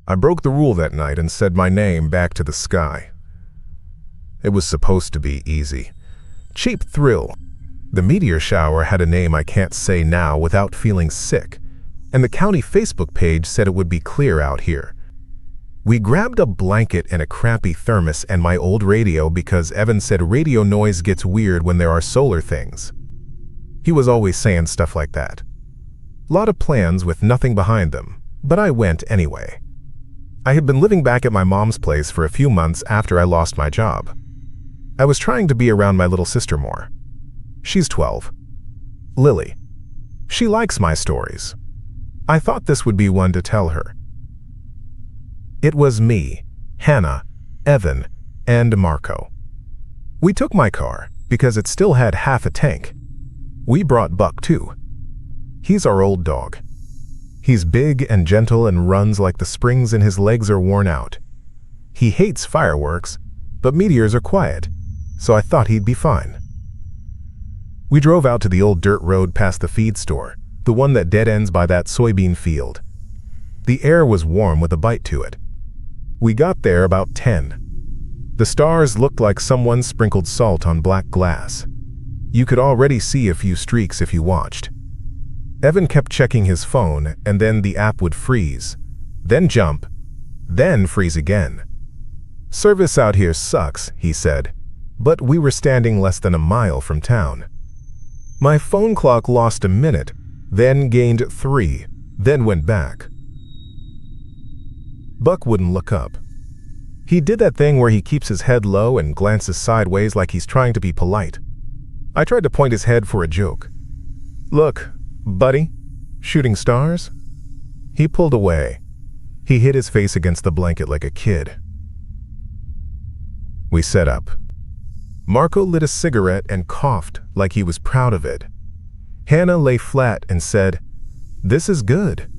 I broke the rule that night and said my name back to the sky. It was supposed to be easy. Cheap thrill. The meteor shower had a name I can't say now without feeling sick, and the county Facebook page said it would be clear out here. We grabbed a blanket and a crappy thermos and my old radio because Evan said radio noise gets weird when there are solar things. He was always saying stuff like that. Lot of plans with nothing behind them, but I went anyway. I had been living back at my mom's place for a few months after I lost my job. I was trying to be around my little sister more. She's 12. Lily. She likes my stories. I thought this would be one to tell her. It was me, Hannah, Evan, and Marco. We took my car because it still had half a tank. We brought Buck too. He's our old dog. He's big and gentle and runs like the springs in his legs are worn out. He hates fireworks, but meteors are quiet, so I thought he'd be fine. We drove out to the old dirt road past the feed store, the one that dead ends by that soybean field. The air was warm with a bite to it. We got there about 10. The stars looked like someone sprinkled salt on black glass. You could already see a few streaks if you watched. Evan kept checking his phone, and then the app would freeze, then jump, then freeze again. Service out here sucks, he said, but we were standing less than a mile from town. My phone clock lost a minute, then gained 3, then went back. Buck wouldn't look up. He did that thing where he keeps his head low and glances sideways like he's trying to be polite. I tried to point his head for a joke. Look, buddy, shooting stars? He pulled away. He hid his face against the blanket like a kid. We set up. Marco lit a cigarette and coughed like he was proud of it. Hannah lay flat and said, "This is good.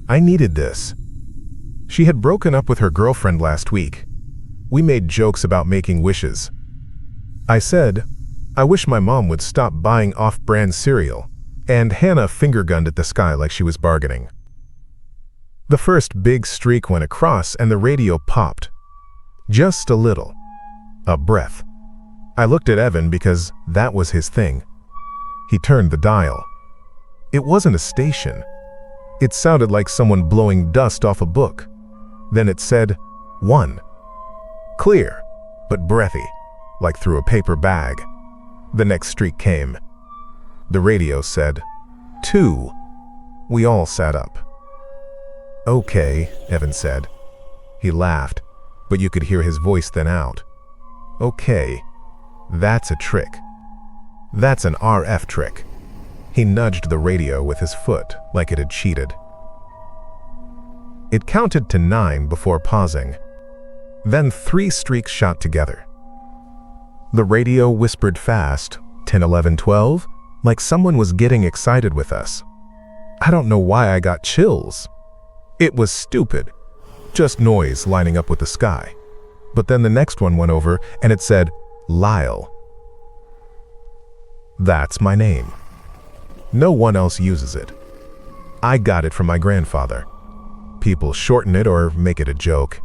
I needed this." She had broken up with her girlfriend last week. We made jokes about making wishes. I said, I wish my mom would stop buying off-brand cereal, and Hannah finger-gunned at the sky like she was bargaining. The first big streak went across and the radio popped. Just a little. A breath. I looked at Evan because that was his thing. He turned the dial. It wasn't a station. It sounded like someone blowing dust off a book. Then it said, 1. Clear, but breathy, like through a paper bag. The next streak came. The radio said, 2. We all sat up. Okay, Evan said. He laughed, but you could hear his voice thin out. Okay, that's a trick. That's an RF trick. He nudged the radio with his foot like it had cheated. It counted to 9 before pausing. Then 3 streaks shot together. The radio whispered fast, 10, 11, 12, like someone was getting excited with us. I don't know why I got chills. It was stupid. Just noise lining up with the sky. But then the next one went over and it said, Lyle. That's my name. No one else uses it. I got it from my grandfather. People shorten it or make it a joke.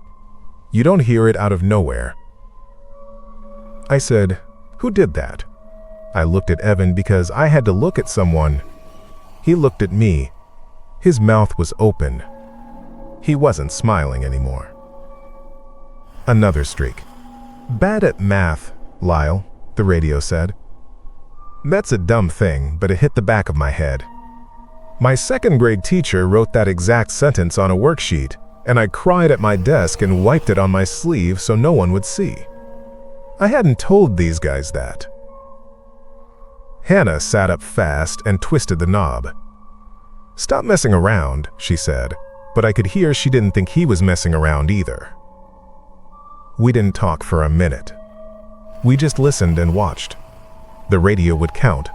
You don't hear it out of nowhere. I said, who did that? I looked at Evan because I had to look at someone. He looked at me. His mouth was open. He wasn't smiling anymore. Another streak. Bad at math, Lyle, the radio said. That's a dumb thing, but it hit the back of my head. My second grade teacher wrote that exact sentence on a worksheet, and I cried at my desk and wiped it on my sleeve so no one would see. I hadn't told these guys that. Hannah sat up fast and twisted the knob. Stop messing around, she said, but I could hear she didn't think he was messing around either. We didn't talk for a minute. We just listened and watched. The radio would count,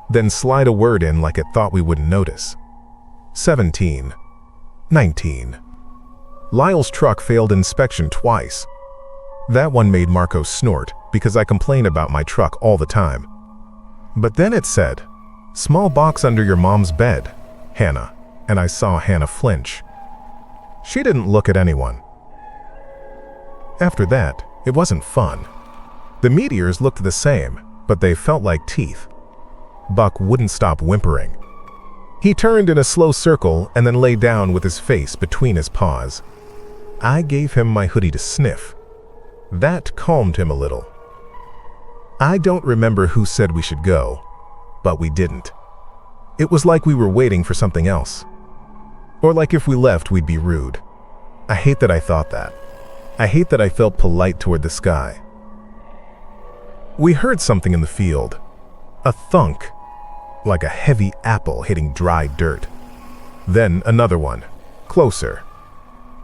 then slide a word in like it thought we wouldn't notice. 17. 19. Lyle's truck failed inspection twice. That one made Marco snort because I complain about my truck all the time. But then it said, small box under your mom's bed, Hannah, and I saw Hannah flinch. She didn't look at anyone. After that, it wasn't fun. The meteors looked the same, but they felt like teeth. Buck wouldn't stop whimpering. He turned in a slow circle and then lay down with his face between his paws. I gave him my hoodie to sniff. That calmed him a little. I don't remember who said we should go, but we didn't. It was like we were waiting for something else. Or like if we left, we'd be rude. I hate that I thought that. I hate that I felt polite toward the sky. We heard something in the field. A thunk, like a heavy apple hitting dry dirt. Then another one, closer.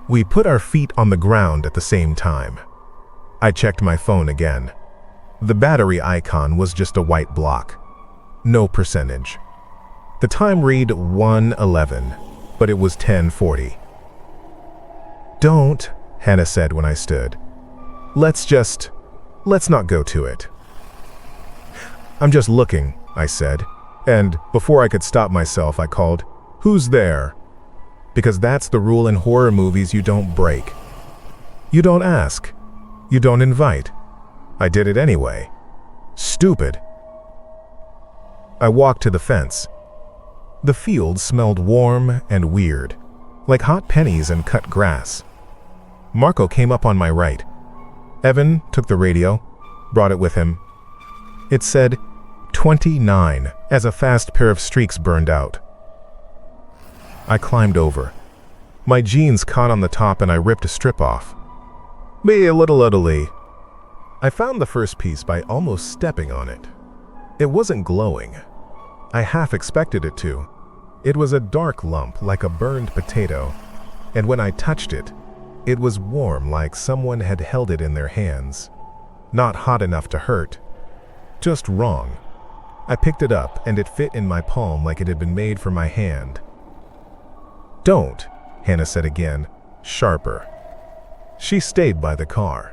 We put our feet on the ground at the same time. I checked my phone again. The battery icon was just a white block. No percentage. The time read 1:11, but it was 10:40. "Don't," Hannah said when I stood. Let's not go to it." "I'm just looking," I said, and before I could stop myself, I called, "Who's there?" Because that's the rule in horror movies you don't break. You don't ask. You don't invite. I did it anyway. Stupid. I walked to the fence. The field smelled warm and weird, like hot pennies and cut grass. Marco came up on my right. Evan took the radio, brought it with him. It said 29 as a fast pair of streaks burned out. I climbed over. My jeans caught on the top and I ripped a strip off. Me a little utterly. I found the first piece by almost stepping on it. It wasn't glowing. I half expected it to. It was a dark lump like a burned potato, and when I touched it, it was warm like someone had held it in their hands. Not hot enough to hurt. Just wrong. I picked it up and it fit in my palm like it had been made for my hand. "Don't," Hannah said again, sharper. She stayed by the car.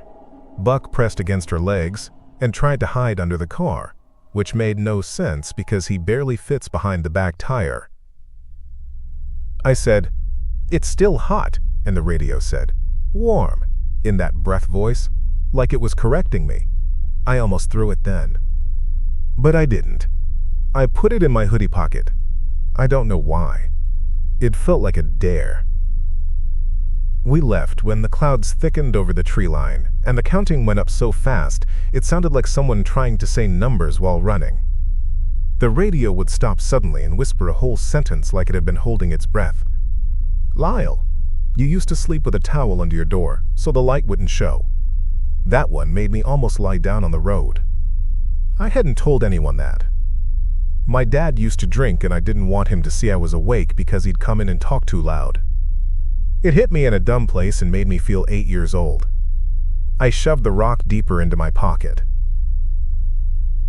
Buck pressed against her legs and tried to hide under the car, which made no sense because he barely fits behind the back tire. I said, "It's still hot," and the radio said, "Warm," in that breath voice, like it was correcting me. I almost threw it then. But I didn't. I put it in my hoodie pocket. I don't know why. It felt like a dare. We left when the clouds thickened over the tree line, and the counting went up so fast it sounded like someone trying to say numbers while running. The radio would stop suddenly and whisper a whole sentence like it had been holding its breath. "Lyle, you used to sleep with a towel under your door, so the light wouldn't show." That one made me almost lie down on the road. I hadn't told anyone that. My dad used to drink and I didn't want him to see I was awake because he'd come in and talk too loud. It hit me in a dumb place and made me feel 8 years old. I shoved the rock deeper into my pocket.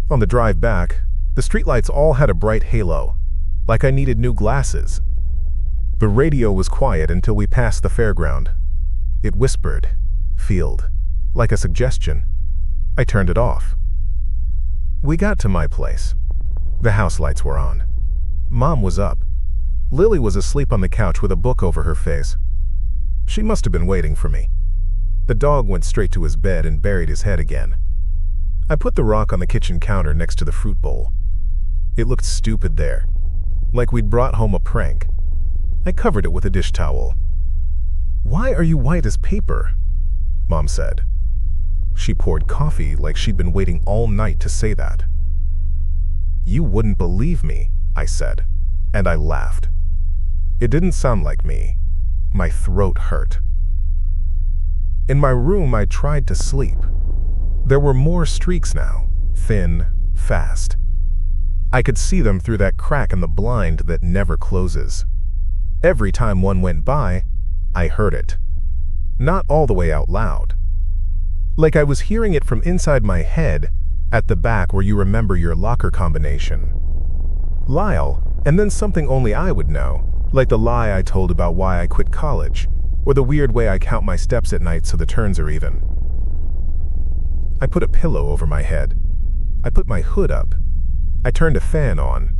On the drive back, the streetlights all had a bright halo, like I needed new glasses. The radio was quiet until we passed the fairground. It whispered, "Field," like a suggestion. I turned it off. We got to my place. The house lights were on. Mom was up. Lily was asleep on the couch with a book over her face. She must have been waiting for me. The dog went straight to his bed and buried his head again. I put the rock on the kitchen counter next to the fruit bowl. It looked stupid there, like we'd brought home a prank. I covered it with a dish towel. "Why are you white as paper?" Mom said. She poured coffee like she'd been waiting all night to say that. "You wouldn't believe me," I said, and I laughed. It didn't sound like me. My throat hurt. In my room, I tried to sleep. There were more streaks now, thin, fast. I could see them through that crack in the blind that never closes. Every time one went by, I heard it. Not all the way out loud. Like I was hearing it from inside my head, at the back where you remember your locker combination. Lyle, and then something only I would know, like the lie I told about why I quit college, or the weird way I count my steps at night so the turns are even. I put a pillow over my head. I put my hood up. I turned a fan on.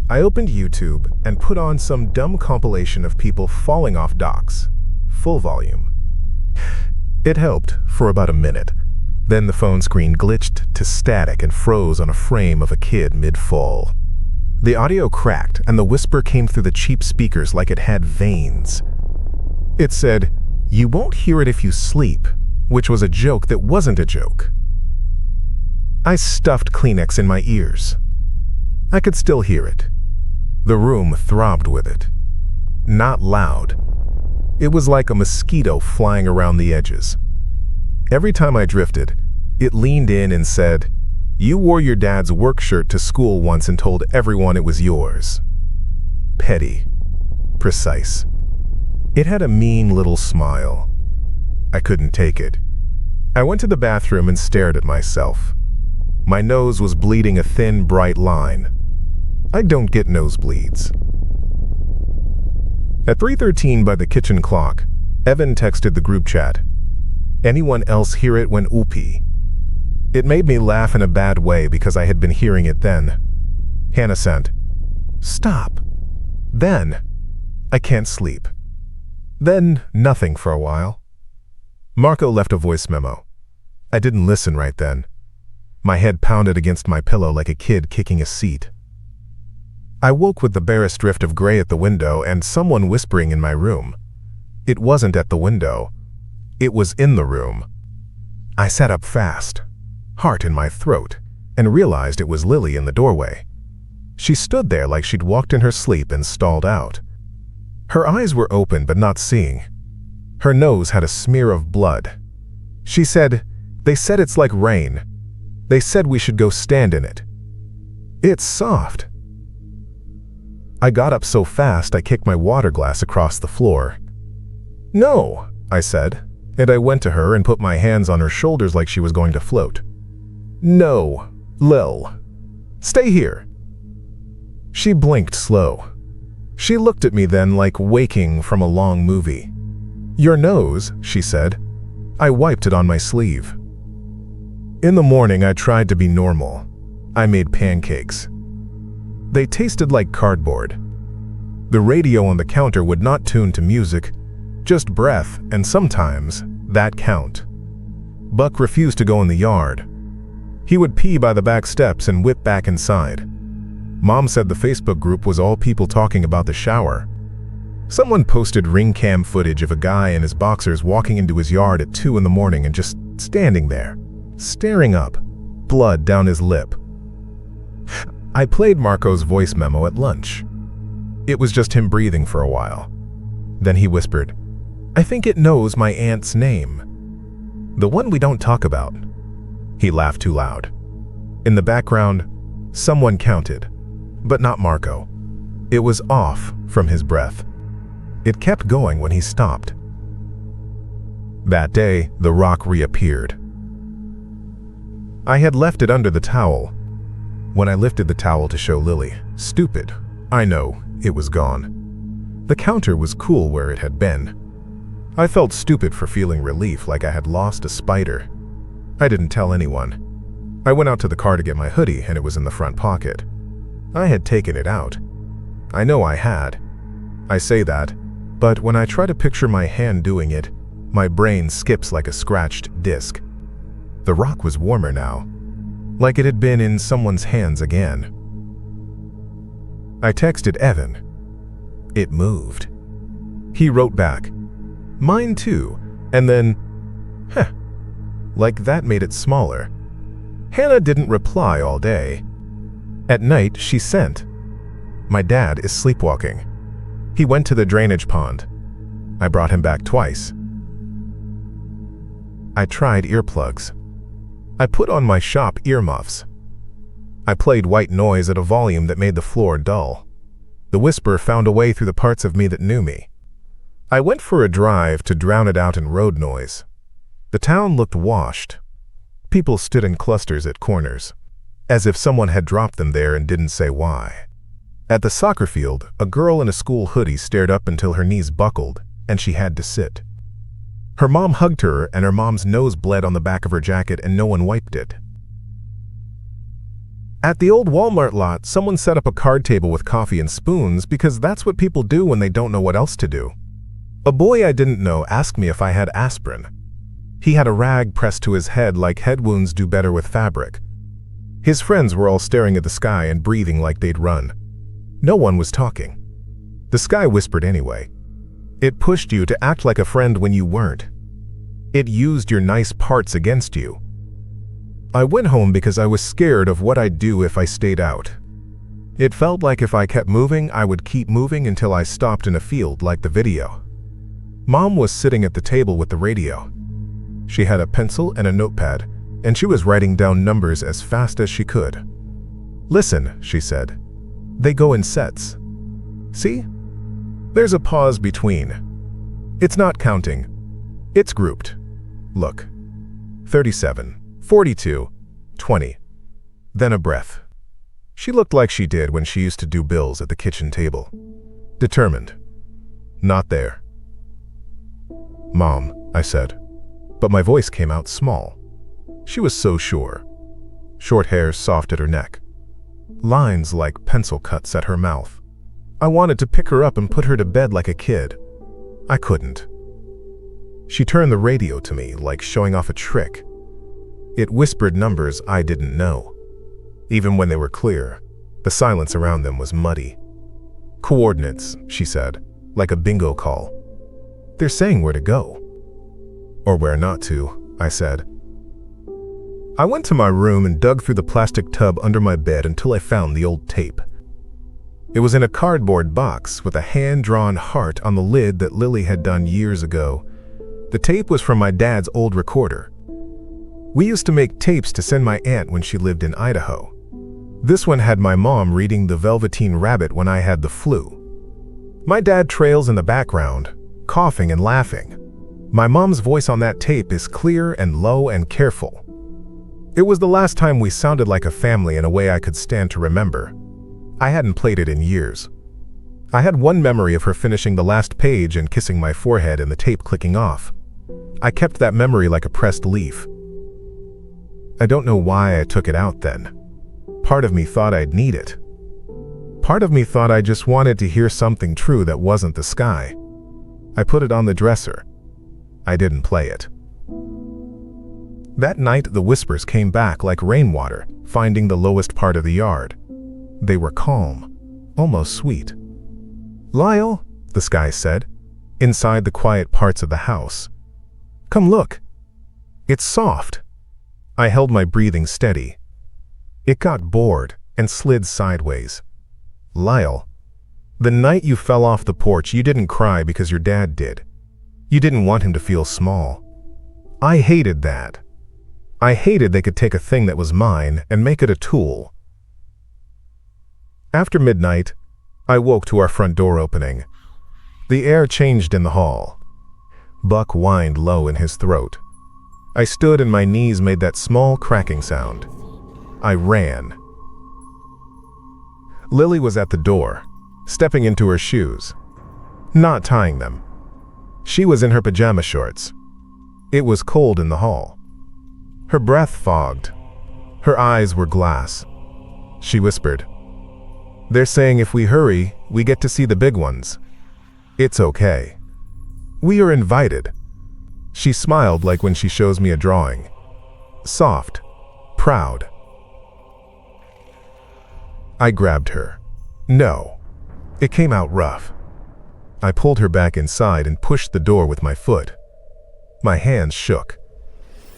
I opened YouTube and put on some dumb compilation of people falling off docks. full volume. It helped for about a minute. Then the phone screen glitched to static and froze on a frame of a kid mid-fall. The audio cracked, and the whisper came through the cheap speakers like it had veins. It said, "You won't hear it if you sleep," which was a joke that wasn't a joke. I stuffed Kleenex in my ears. I could still hear it. The room throbbed with it. Not loud. It was like a mosquito flying around the edges. Every time I drifted, it leaned in and said, "You wore your dad's work shirt to school once and told everyone it was yours." Petty. Precise. It had a mean little smile. I couldn't take it. I went to the bathroom and stared at myself. My nose was bleeding a thin, bright line. I don't get nosebleeds. At 3:13 by the kitchen clock, Evan texted the group chat. "Anyone else hear it when oopie?" It made me laugh in a bad way because I had been hearing it then. Hannah sent, "Stop." Then, "I can't sleep." Then, nothing for a while. Marco left a voice memo. I didn't listen right then. My head pounded against my pillow like a kid kicking a seat. I woke with the barest drift of gray at the window and someone whispering in my room. It wasn't at the window. It was in the room. I sat up fast, heart in my throat, and realized it was Lily in the doorway. She stood there like she'd walked in her sleep and stalled out. Her eyes were open but not seeing. Her nose had a smear of blood. She said, "They said it's like rain. They said we should go stand in it. It's soft." I got up so fast I kicked my water glass across the floor. "No," I said, and I went to her and put my hands on her shoulders like she was going to float. "No, Lil. Stay here." She blinked slow. She looked at me then like waking from a long movie. "Your nose," she said. I wiped it on my sleeve. In the morning, I tried to be normal. I made pancakes. They tasted like cardboard. The radio on the counter would not tune to music, just breath, and sometimes that count. Buck refused to go in the yard. He would pee by the back steps and whip back inside. Mom said the Facebook group was all people talking about the shower. Someone posted ring cam footage of a guy in his boxers walking into his yard at 2 in the morning and just standing there, staring up, blood down his lip. I played Marco's voice memo at lunch. It was just him breathing for a while. Then he whispered, "I think it knows my aunt's name. The one we don't talk about." He laughed too loud. In the background, someone counted, but not Marco. It was off from his breath. It kept going when he stopped. That day, the rock reappeared. I had left it under the towel. When I lifted the towel to show Lily, stupid, I know, it was gone. The counter was cool where it had been. I felt stupid for feeling relief like I had lost a spider. I didn't tell anyone. I went out to the car to get my hoodie and it was in the front pocket. I had taken it out. I know I had. I say that, but when I try to picture my hand doing it, my brain skips like a scratched disc. The rock was warmer now, like it had been in someone's hands again. I texted Evan. It moved. He wrote back, "Mine too," and then, like that made it smaller. Hannah didn't reply all day. At night, she sent, "My dad is sleepwalking. He went to the drainage pond. I brought him back twice." I tried earplugs. I put on my shop earmuffs. I played white noise at a volume that made the floor dull. The whisper found a way through the parts of me that knew me. I went for a drive to drown it out in road noise. The town looked washed. People stood in clusters at corners, as if someone had dropped them there and didn't say why. At the soccer field, a girl in a school hoodie stared up until her knees buckled, and she had to sit. Her mom hugged her, and her mom's nose bled on the back of her jacket, and no one wiped it. At the old Walmart lot, someone set up a card table with coffee and spoons because that's what people do when they don't know what else to do. A boy I didn't know asked me if I had aspirin. He had a rag pressed to his head like head wounds do better with fabric. His friends were all staring at the sky and breathing like they'd run. No one was talking. The sky whispered anyway. It pushed you to act like a friend when you weren't. It used your nice parts against you. I went home because I was scared of what I'd do if I stayed out. It felt like if I kept moving, I would keep moving until I stopped in a field like the video. Mom was sitting at the table with the radio. She had a pencil and a notepad, and she was writing down numbers as fast as she could. "Listen," she said. "They go in sets. See? There's a pause between. It's not counting. It's grouped. Look. 37, 42, 20. Then a breath." She looked like she did when she used to do bills at the kitchen table. Determined. "Not there." "Mom," I said, but my voice came out small. She was so sure. Short hair soft at her neck. Lines like pencil cuts at her mouth. I wanted to pick her up and put her to bed like a kid. I couldn't. She turned the radio to me like showing off a trick. It whispered numbers I didn't know. Even when they were clear, the silence around them was muddy. "Coordinates," she said, like a bingo call. "They're saying where to go." "Or where not to," I said. I went to my room and dug through the plastic tub under my bed until I found the old tape. It was in a cardboard box with a hand-drawn heart on the lid that Lily had done years ago. The tape was from my dad's old recorder. We used to make tapes to send my aunt when she lived in Idaho. This one had my mom reading The Velveteen Rabbit when I had the flu. My dad trails in the background, coughing and laughing. My mom's voice on that tape is clear and low and careful. It was the last time we sounded like a family in a way I could stand to remember. I hadn't played it in years. I had one memory of her finishing the last page and kissing my forehead and the tape clicking off. I kept that memory like a pressed leaf. I don't know why I took it out then. Part of me thought I'd need it. Part of me thought I just wanted to hear something true that wasn't the sky. I put it on the dresser. I didn't play it. That night, the whispers came back like rainwater, finding the lowest part of the yard. They were calm, almost sweet. "Lyle," the sky said, inside the quiet parts of the house. "Come look. It's soft." I held my breathing steady. It got bored and slid sideways. "Lyle, the night you fell off the porch, you didn't cry because your dad did. You didn't want him to feel small. I hated that. I hated they could take a thing that was mine and make it a tool." After midnight, I woke to our front door opening. The air changed in the hall. Buck whined low in his throat. I stood and my knees made that small cracking sound. I ran. Lily was at the door, stepping into her shoes, not tying them. She was in her pajama shorts. It was cold in the hall. Her breath fogged. Her eyes were glass. She whispered, "They're saying if we hurry, we get to see the big ones. It's okay. We are invited." She smiled like when she shows me a drawing. Soft, proud. I grabbed her. No. It came out rough. I pulled her back inside and pushed the door with my foot. My hands shook.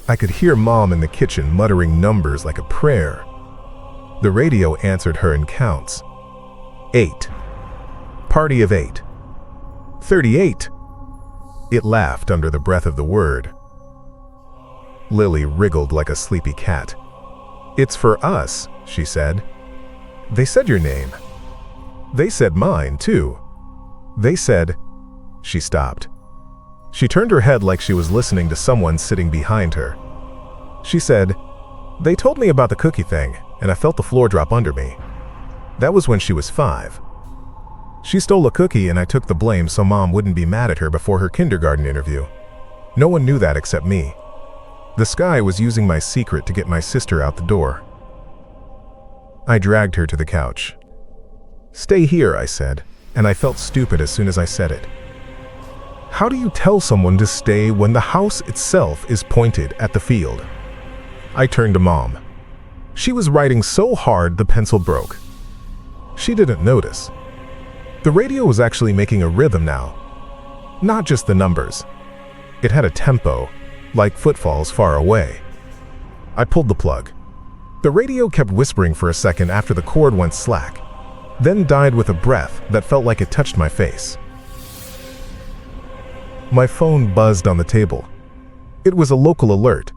I could hear Mom in the kitchen muttering numbers like a prayer. The radio answered her in counts. 8. Party of 8. 38. It laughed under the breath of the word. Lily wriggled like a sleepy cat. "It's for us," she said. "They said your name. They said mine, too. They said—" She stopped. She turned her head like she was listening to someone sitting behind her. She said, "They told me about the cookie thing, and I felt the floor drop under me. That was when she was 5. She stole a cookie and I took the blame so Mom wouldn't be mad at her before her kindergarten interview. No one knew that except me. The sky was using my secret to get my sister out the door." I dragged her to the couch. "Stay here," I said, and I felt stupid as soon as I said it. How do you tell someone to stay when the house itself is pointed at the field? I turned to Mom. She was writing so hard the pencil broke. She didn't notice. The radio was actually making a rhythm now. Not just the numbers. It had a tempo, like footfalls far away. I pulled the plug. The radio kept whispering for a second after the cord went slack, then died with a breath that felt like it touched my face. My phone buzzed on the table. It was a local alert.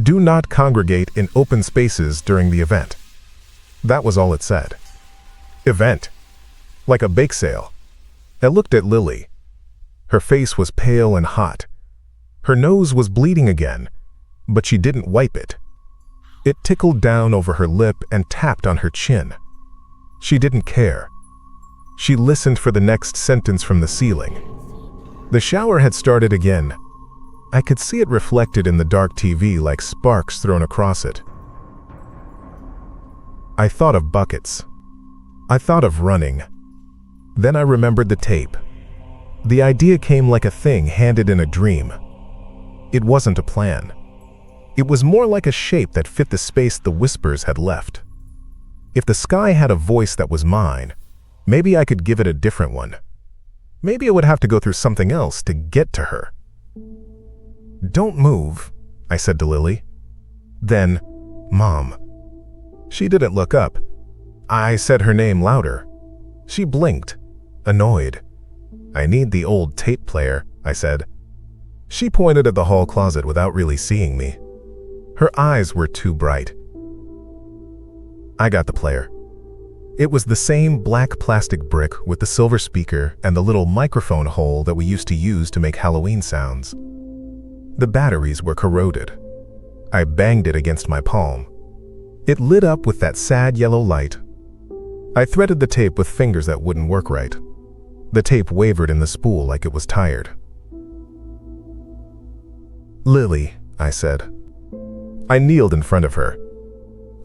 Do not congregate in open spaces during the event. That was all it said. Event. Like a bake sale. I looked at Lily. Her face was pale and hot. Her nose was bleeding again, but she didn't wipe it. It tickled down over her lip and tapped on her chin. She didn't care. She listened for the next sentence from the ceiling. The shower had started again. I could see it reflected in the dark TV like sparks thrown across it. I thought of buckets. I thought of running. Then I remembered the tape. The idea came like a thing handed in a dream. It wasn't a plan. It was more like a shape that fit the space the whispers had left. If the sky had a voice that was mine, maybe I could give it a different one. Maybe I would have to go through something else to get to her. Don't move, I said to Lily. Then, Mom. She didn't look up. I said her name louder. She blinked, annoyed. I need the old tape player, I said. She pointed at the hall closet without really seeing me. Her eyes were too bright. I got the player. It was the same black plastic brick with the silver speaker and the little microphone hole that we used to use to make Halloween sounds. The batteries were corroded. I banged it against my palm. It lit up with that sad yellow light. I threaded the tape with fingers that wouldn't work right. The tape wavered in the spool like it was tired. Lily, I said. I kneeled in front of her.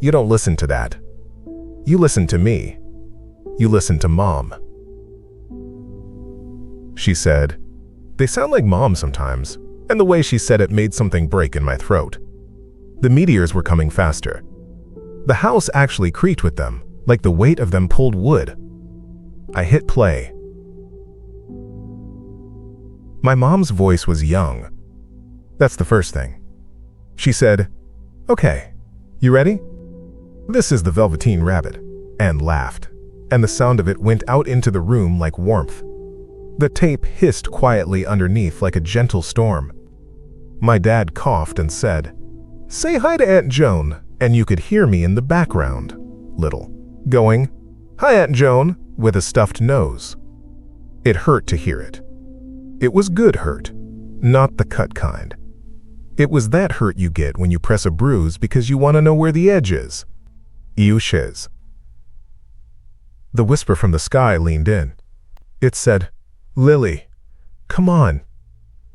You don't listen to that. You listen to me. You listen to Mom. She said, they sound like Mom sometimes, and the way she said it made something break in my throat. The meteors were coming faster. The house actually creaked with them, like the weight of them pulled wood. I hit play. My mom's voice was young. That's the first thing. She said, okay, you ready? This is the Velveteen Rabbit, and laughed, and the sound of it went out into the room like warmth. The tape hissed quietly underneath like a gentle storm. My dad coughed and said, say hi to Aunt Joan, and you could hear me in the background, little, going, hi Aunt Joan, with a stuffed nose. It hurt to hear it. It was good hurt, not the cut kind. It was that hurt you get when you press a bruise because you want to know where the edge is. You shiz. The whisper from the sky leaned in. It said, Lily, come on.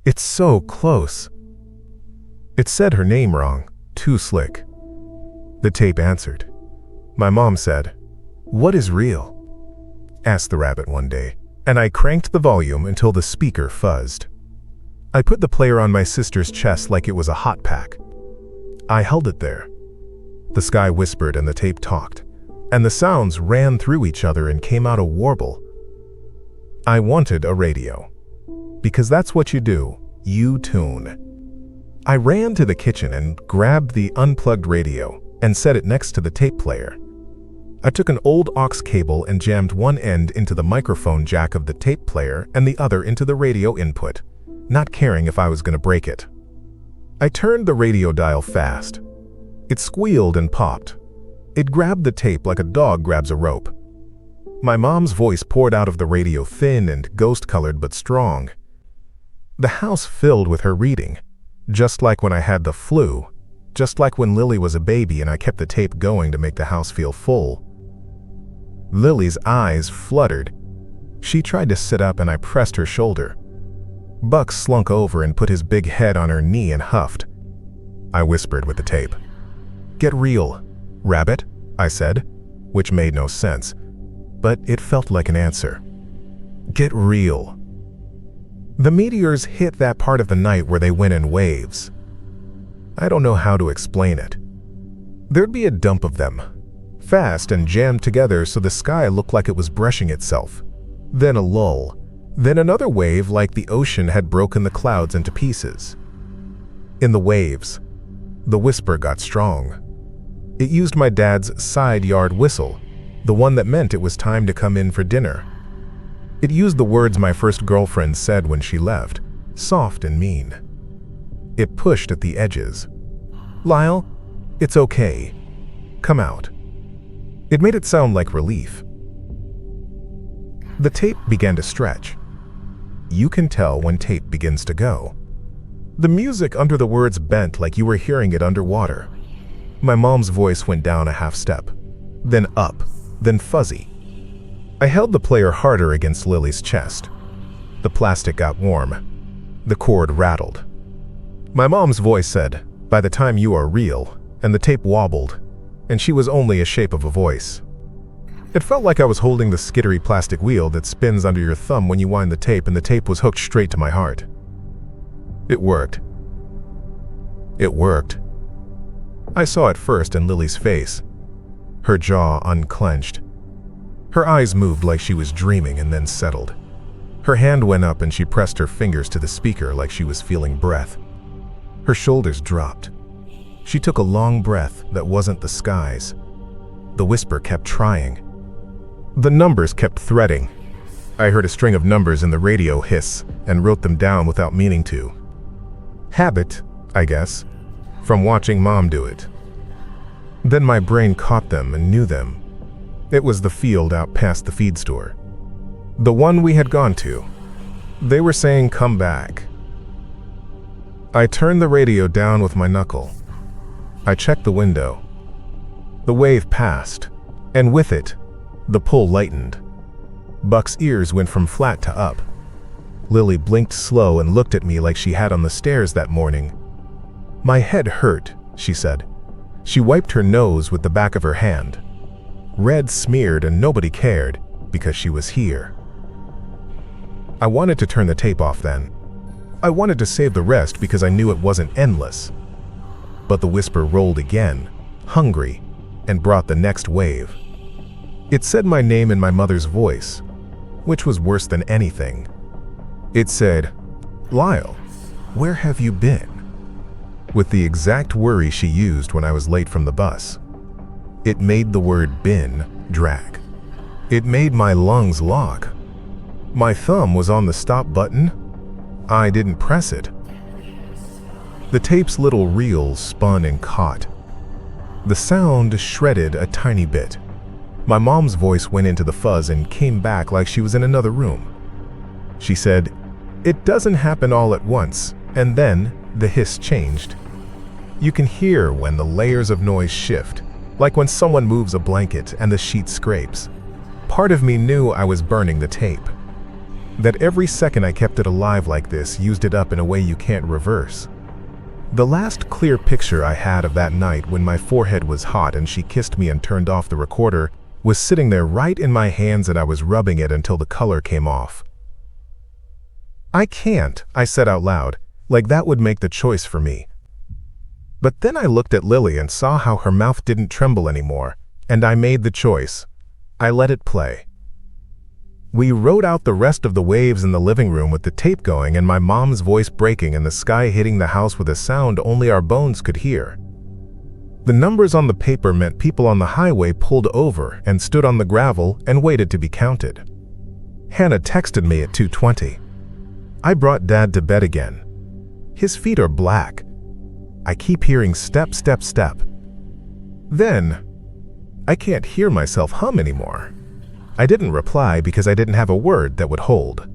It's so close. It said her name wrong, too slick. The tape answered. My mom said, what is real? Asked the rabbit one day, and I cranked the volume until the speaker fuzzed. I put the player on my sister's chest like it was a hot pack. I held it there. The sky whispered and the tape talked, and the sounds ran through each other and came out a warble. I wanted a radio. Because that's what you do, you tune. I ran to the kitchen and grabbed the unplugged radio and set it next to the tape player. I took an old aux cable and jammed one end into the microphone jack of the tape player and the other into the radio input, not caring if I was going to break it. I turned the radio dial fast. It squealed and popped. It grabbed the tape like a dog grabs a rope. My mom's voice poured out of the radio, thin and ghost-colored but strong. The house filled with her reading, just like when I had the flu, just like when Lily was a baby and I kept the tape going to make the house feel full. Lily's eyes fluttered. She tried to sit up and I pressed her shoulder. Buck slunk over and put his big head on her knee and huffed. I whispered with the tape. Get real, rabbit, I said, which made no sense, but it felt like an answer. Get real. The meteors hit that part of the night where they went in waves. I don't know how to explain it. There'd be a dump of them, fast and jammed together so the sky looked like it was brushing itself. Then a lull. Then another wave like the ocean had broken the clouds into pieces. In the waves, the whisper got strong. It used my dad's side yard whistle, the one that meant it was time to come in for dinner. It used the words my first girlfriend said when she left, soft and mean. It pushed at the edges. "Lyle, it's okay. Come out." It made it sound like relief. The tape began to stretch. You can tell when tape begins to go. The music under the words bent like you were hearing it underwater. My mom's voice went down a half step, then up, then fuzzy. I held the player harder against Lily's chest. The plastic got warm. The cord rattled. My mom's voice said, "By the time you are real," and the tape wobbled, and she was only a shape of a voice. It felt like I was holding the skittery plastic wheel that spins under your thumb when you wind the tape, and the tape was hooked straight to my heart. It worked. It worked. I saw it first in Lily's face. Her jaw unclenched. Her eyes moved like she was dreaming and then settled. Her hand went up and she pressed her fingers to the speaker like she was feeling breath. Her shoulders dropped. She took a long breath that wasn't the sky's. The whisper kept trying. The numbers kept threading. I heard a string of numbers in the radio hiss and wrote them down without meaning to. Habit, I guess, from watching Mom do it. Then my brain caught them and knew them. It was the field out past the feed store. The one we had gone to. They were saying, "Come back." I turned the radio down with my knuckle. I checked the window. The wave passed, and with it, the pull lightened. Buck's ears went from flat to up. Lily blinked slow and looked at me like she had on the stairs that morning. "My head hurt," she said. She wiped her nose with the back of her hand. Red smeared and nobody cared because she was here. I wanted to turn the tape off then. I wanted to save the rest because I knew it wasn't endless. But the whisper rolled again, hungry, and brought the next wave. It said my name in my mother's voice, which was worse than anything. It said, "Lyle, where have you been?" with the exact worry she used when I was late from the bus. It made the word "been" drag. It made my lungs lock. My thumb was on the stop button. I didn't press it. The tape's little reels spun and caught. The sound shredded a tiny bit. My mom's voice went into the fuzz and came back like she was in another room. She said, "It doesn't happen all at once," and then the hiss changed. You can hear when the layers of noise shift, like when someone moves a blanket and the sheet scrapes. Part of me knew I was burning the tape. That every second I kept it alive like this used it up in a way you can't reverse. The last clear picture I had of that night when my forehead was hot and she kissed me and turned off the recorder was sitting there right in my hands and I was rubbing it until the color came off. "I can't," I said out loud, like that would make the choice for me. But then I looked at Lily and saw how her mouth didn't tremble anymore, and I made the choice. I let it play. We rode out the rest of the waves in the living room with the tape going and my mom's voice breaking and the sky hitting the house with a sound only our bones could hear. The numbers on the paper meant people on the highway pulled over and stood on the gravel and waited to be counted. Hannah texted me at 2:20. I brought Dad to bed again. His feet are black. I keep hearing step, step, step. Then, I can't hear myself hum anymore. I didn't reply because I didn't have a word that would hold.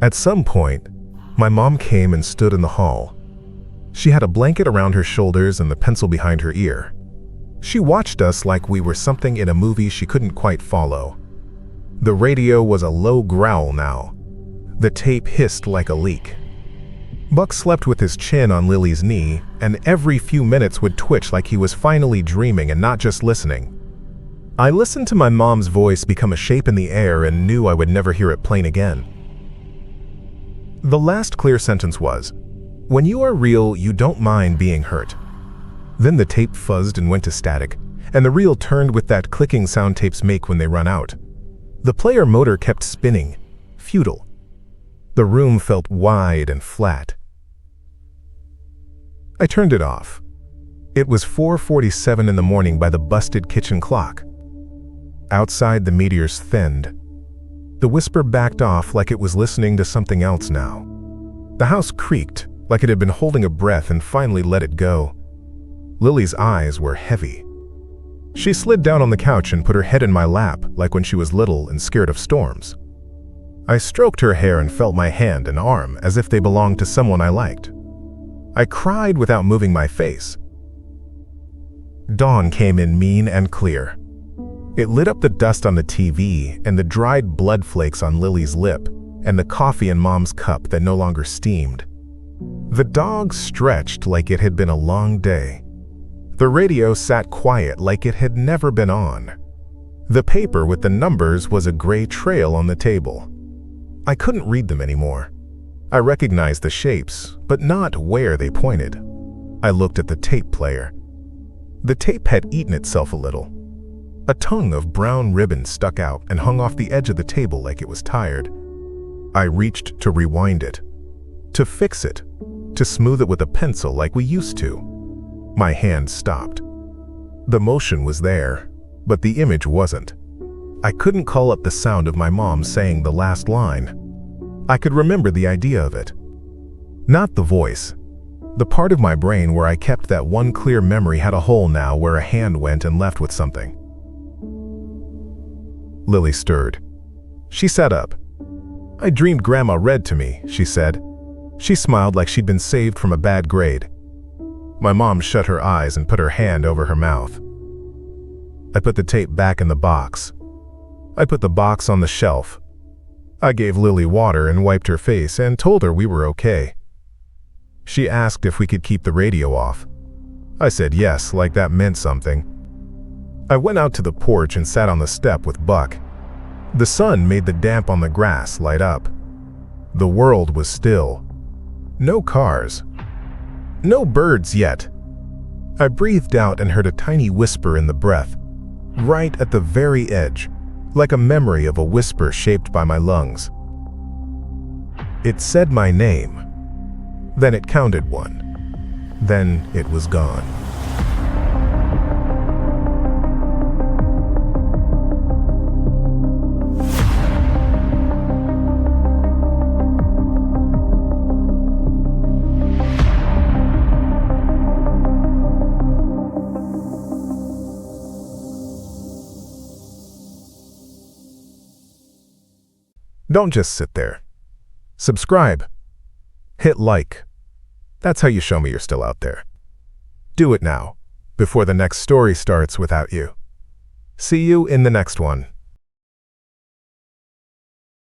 At some point, my mom came and stood in the hall. She had a blanket around her shoulders and the pencil behind her ear. She watched us like we were something in a movie she couldn't quite follow. The radio was a low growl now. The tape hissed like a leak. Buck slept with his chin on Lily's knee, and every few minutes would twitch like he was finally dreaming and not just listening. I listened to my mom's voice become a shape in the air and knew I would never hear it plain again. The last clear sentence was, "When you are real, you don't mind being hurt." Then the tape fuzzed and went to static, and the reel turned with that clicking sound tapes make when they run out. The player motor kept spinning, futile. The room felt wide and flat. I turned it off. It was 4:47 in the morning by the busted kitchen clock. Outside, the meteors thinned. The whisper backed off like it was listening to something else now. The house creaked like it had been holding a breath and finally let it go. Lily's eyes were heavy. She slid down on the couch and put her head in my lap like when she was little and scared of storms. I stroked her hair and felt my hand and arm as if they belonged to someone I liked. I cried without moving my face. Dawn came in mean and clear. It lit up the dust on the TV and the dried blood flakes on Lily's lip and the coffee in Mom's cup that no longer steamed. The dog stretched like it had been a long day. The radio sat quiet like it had never been on. The paper with the numbers was a gray trail on the table. I couldn't read them anymore. I recognized the shapes, but not where they pointed. I looked at the tape player. The tape had eaten itself a little. A tongue of brown ribbon stuck out and hung off the edge of the table like it was tired. I reached to rewind it, to fix it, to smooth it with a pencil like we used to. My hand stopped. The motion was there, but the image wasn't. I couldn't call up the sound of my mom saying the last line. I could remember the idea of it. Not the voice. The part of my brain where I kept that one clear memory had a hole now where a hand went and left with something. Lily stirred. She sat up. "I dreamed Grandma read to me," she said. She smiled like she'd been saved from a bad grade. My mom shut her eyes and put her hand over her mouth. I put the tape back in the box. I put the box on the shelf. I gave Lily water and wiped her face and told her we were okay. She asked if we could keep the radio off. I said yes, like that meant something. I went out to the porch and sat on the step with Buck. The sun made the damp on the grass light up. The world was still. No cars. No birds yet. I breathed out and heard a tiny whisper in the breath, right at the very edge, like a memory of a whisper shaped by my lungs. It said my name. Then it counted one. Then it was gone. Don't just sit there. Subscribe. Hit like. That's how you show me you're still out there. Do it now, before the next story starts without you. See you in the next one.